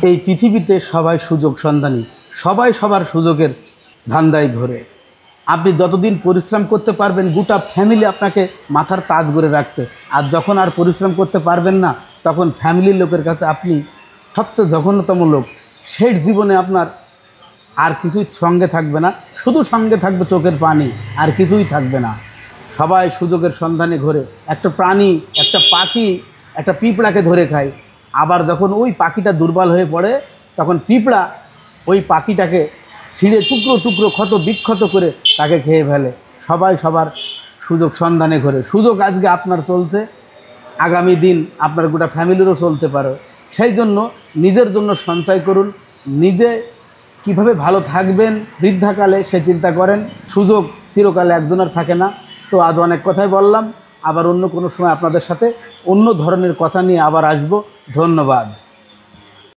এই পৃথিবীতে সবাই সুযোগ সন্ধানী, সবাই সবার সুযোগের ধান্দায় ঘোরে। আপনি যতদিন পরিশ্রম করতে পারবেন গোটা ফ্যামিলি আপনাকে মাথার তাজ করে রাখবে, আর যখন আর পরিশ্রম করতে পারবেন না তখন ফ্যামিলির লোকের কাছে আপনি সবচেয়ে জঘন্যতম লোক। শেষ জীবনে আপনার আর কিছুই সঙ্গে থাকবে না, শুধু সঙ্গে থাকবে চোখের পানি, আর কিছুই থাকবে না। সবাই সুযোগের সন্ধানে ঘোরে। একটা প্রাণী, একটা পাখি একটা পিঁপড়াকে ধরে খায়, আবার যখন ওই পাখিটা দুর্বল হয়ে পড়ে তখন পিঁপড়া ওই পাখিটাকে ছিঁড়ে টুকরো টুকরো ক্ষত বিক্ষত করে তাকে খেয়ে ফেলে। সবাই সবার সুযোগ সন্ধানে ঘোরে। সুযোগ আজকে আপনার চলছে, আগামী দিন আপনার গোটা ফ্যামিলিরও চলতে পারে। সেই জন্য নিজের জন্য সঞ্চয় করুন, নিজে কিভাবে ভালো থাকবেন বৃদ্ধাকালে সে চিন্তা করেন। সুযোগ চিরকালে একজনের থাকে না। তো আজ অনেক কথাই বললাম, আবার অন্য কোনো সময় আপনাদের সাথে অন্য ধরনের কথা নিয়ে আবার আসব। ধন্যবাদ।